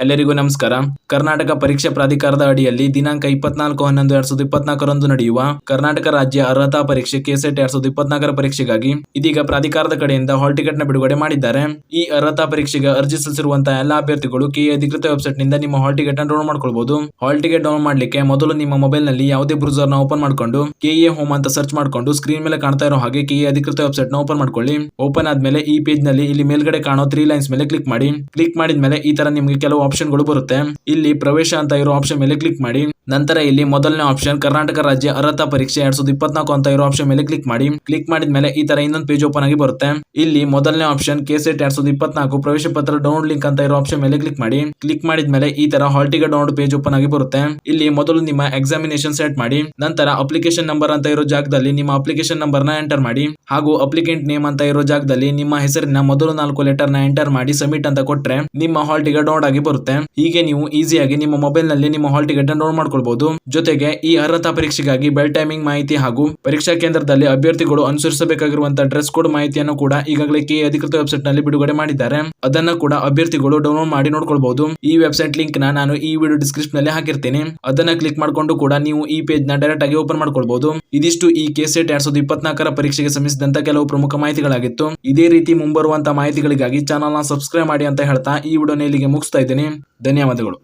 ಎಲ್ಲರಿಗೂ ನಮಸ್ಕಾರ. ಕರ್ನಾಟಕ ಪರೀಕ್ಷಾ ಪ್ರಾಧಿಕಾರದ ಅಡಿಯಲ್ಲಿ ದಿನಾಂಕ 24/11/2024 ನಡೆಯುವ ಕರ್ನಾಟಕ ರಾಜ್ಯ ಅರ್ಹತಾ ಪರೀಕ್ಷೆ ಕೆಸೆಟ್ 2024 ಪರೀಕ್ಷೆಗಾಗಿ ಇದೀಗ ಪ್ರಾಧಿಕಾರದ ಕಡೆಯಿಂದ ಹಾಲ್ ಟಿಕೆಟ್ ನ ಬಿಡುಗಡೆ ಮಾಡಿದ್ದಾರೆ. ಈ ಅರ್ಹತಾ ಪರೀಕ್ಷೆಗೆ ಅರ್ಜಿ ಸಲ್ಲಿಸಿರುವಂತಹ ಎಲ್ಲಾ ಅಭ್ಯರ್ಥಿಗಳು ಕೆಎ ಅಧಿಕೃತ ವೆಬ್ಸೈಟ್ ನಿಂದ ನಿಮ್ಮ ಹಾಲ್ ಟಿಕೆಟ್ ನ ಡೌನ್ಲೋಡ್ ಮಾಡ್ಕೊಳ್ಬಹುದು. ಹಾಲ್ ಟಿಕೆಟ್ ಡೌನ್ಲೋಡ್ ಮಾಡ್ಲಿಕ್ಕೆ ಮೊದಲು ನಿಮ್ಮ ಮೊಬೈಲ್ ನಲ್ಲಿ ಯಾವುದೇ ಬ್ರೌಸರ್ ನ ಓಪನ್ ಮಾಡ್ಕೊಂಡು ಕೆಎ ಹೋಮ್ ಅಂತ ಸರ್ಚ್ ಮಾಡ್ಕೊಂಡು ಸ್ಕ್ರೀನ್ ಮೇಲೆ ಕಾಣ್ತಾ ಇರೋ ಹಾಗೆ ಕೆಎ ಅಧಿಕೃತ ವೆಬ್ಸೈಟ್ ನ ಓಪನ್ ಮಾಡ್ಕೊಳ್ಳಿ. ಓಪನ್ ಆದ್ಮೇಲೆ ಈ ಪೇಜ್ ನಲ್ಲಿ ಇಲ್ಲಿ ಮೇಲ್ಗಡೆ ಕಾಣೋ 3 ಲೈನ್ಸ್ ಮೇಲೆ ಕ್ಲಿಕ್ ಮಾಡಿ. ಕ್ಲಿಕ್ ಮಾಡಿದ್ಮೇಲೆ ಈ ತರ ನಿಮಗೆ ಕೆಲವು ಆಪ್ಷನ್ಗಳು ಬರುತ್ತೆ. ಇಲ್ಲಿ ಪ್ರವೇಶ ಅಂತ ಇರೋ ಆಪ್ಷನ್ ಮೇಲೆ ಕ್ಲಿಕ್ ಮಾಡಿ. ನಂತರ ಇಲ್ಲಿ ಮೊದಲನೇ ಆಪ್ಷನ್ ಕರ್ನಾಟಕ ರಾಜ್ಯ ಅರ್ಹತಾ ಪರೀಕ್ಷೆ 2024 ಅಂತ ಇರೋ ಆಪ್ಷನ್ ಮೇಲೆ ಕ್ಲಿಕ್ ಮಾಡಿ. ಕ್ಲಿಕ್ ಮಾಡಿದ್ಮೇಲೆ ಈ ತರ ಇನ್ನೊಂದು ಪೇಜ್ ಓಪನ್ ಆಗಿ ಬರುತ್ತೆ. ಇಲ್ಲಿ ಮೊದಲನೇ ಆಪ್ಷನ್ ಕೆಸೆಟ್ 2024 ಪ್ರವೇಶ ಪತ್ರ ಡೌನ್ಲೋಡ್ ಲಿಂಕ್ ಅಂತ ಇರೋ ಆಪ್ಷನ್ ಮೇಲೆ ಕ್ಲಿಕ್ ಮಾಡಿ. ಕ್ಲಿಕ್ ಮಾಡಿದ್ಮೇಲೆ ಈ ತರ hall ticket download page open ಆಗಿ ಬರುತ್ತೆ. ಇಲ್ಲಿ ಮೊದಲು ನಿಮ್ಮ ಎಕ್ಸಾಮಿನೇಷನ್ ಸೆಟ್ ಮಾಡಿ. ನಂತರ ಅಪ್ಲಿಕೇಶನ್ ನಂಬರ್ ಅಂತ ಇರೋ ಜಾಗದಲ್ಲಿ ನಿಮ್ಮ ಅಪ್ಲಿಕೇಶನ್ ನಂಬರ್ ನ ಎಂಟರ್ ಮಾಡಿ. ಹಾಗೂ ಅಪ್ಲಿಕೆಂಟ್ ನೇಮ್ ಅಂತ ಇರೋ ಜಾಗದಲ್ಲಿ ನಿಮ್ಮ ಹೆಸರಿನ ಮೊದಲು 4 ಲೆಟರ್ ನ ಎಂಟರ್ ಮಾಡಿ ಸಬ್ಮಿಟ್ ಅಂತ ಕೊಟ್ರೆ ನಿಮ್ಮ ಹಾಲ್ ಟಿಕೆಟ್ ಡೌನ್ಲೋಡ್ ಆಗಿ ಬರುತ್ತೆ. ಹೀಗೆ ನೀವು ಈಸಿಯಾಗಿ ನಿಮ್ಮ ಮೊಬೈಲ್ ನಲ್ಲಿ ನಿಮ್ಮ ಹಾಲ್ ಟಿಕೆಟ್ ಡೌನ್ಲೋಡ್ ಮಾಡ್ಕೊಳ್ಬಹುದು. ಜೊತೆಗೆ ಈ ಅರ್ಹತಾ ಪರೀಕ್ಷೆಗಾಗಿ ಬೆಲ್ ಟೈಮಿಂಗ್ ಮಾಹಿತಿ ಹಾಗೂ ಪರೀಕ್ಷಾ ಕೇಂದ್ರದಲ್ಲಿ ಅಭ್ಯರ್ಥಿಗಳು ಅನುಸರಿಸಬೇಕಾಗಿರುವಂತಹ ಡ್ರೆಸ್ ಕೋಡ್ ಮಾಹಿತಿಯನ್ನು ಕೂಡ ಈಗಾಗಲೇ ಕೆಎ ಅಧಿಕೃತ ವೆಬ್ಸೈಟ್ ನಲ್ಲಿ ಬಿಡುಗಡೆ ಮಾಡಿದ್ದಾರೆ. ಅದನ್ನ ಕೂಡ ಅಭ್ಯರ್ಥಿಗಳು ಡೌನ್ಲೋಡ್ ಮಾಡಿ ನೋಡ್ಕೊಳ್ಬಹುದು. ಈ ವೆಬ್ಸೈಟ್ ಲಿಂಕ್ ನಾನು ಈ ವಿಡಿಯೋ ಡಿಸ್ಕ್ರಿಪ್ಷನ್ ನಲ್ಲಿ ಹಾಕಿರ್ತೀನಿ. ಅದನ್ನ ಕ್ಲಿಕ್ ಮಾಡ್ಕೊಂಡು ಕೂಡ ನೀವು ಈ ಪೇಜ್ ನ ಡೈರೆಕ್ಟ್ ಆಗಿ ಓಪನ್ ಮಾಡ್ಕೊಳ್ಬಹುದು. ಇದಿಷ್ಟು ಈ ಕೆಸೆಟ್ 2024 ಪರೀಕ್ಷೆಗೆ ಸಂಬಂಧಿಸಿದಂತ ಕೆಲವು ಪ್ರಮುಖ ಮಾಹಿತಿಗಳಾಗಿತ್ತು. ಇದೇ ರೀತಿ ಮುಂಬರುವಂತಹ ಮಾಹಿತಿಗಳಿಗಾಗಿ ಚಾನಲ್ ನ ಸಬ್ಸ್ಕ್ರೈಬ್ ಮಾಡಿ ಅಂತ ಹೇಳ್ತಾ ಈ ವಿಡಿಯೋನ ಇಲ್ಲಿಗೆ ಮುಗಿಸ್ತಾ ಇದ್ದೀನಿ. ಧನ್ಯವಾದಗಳು.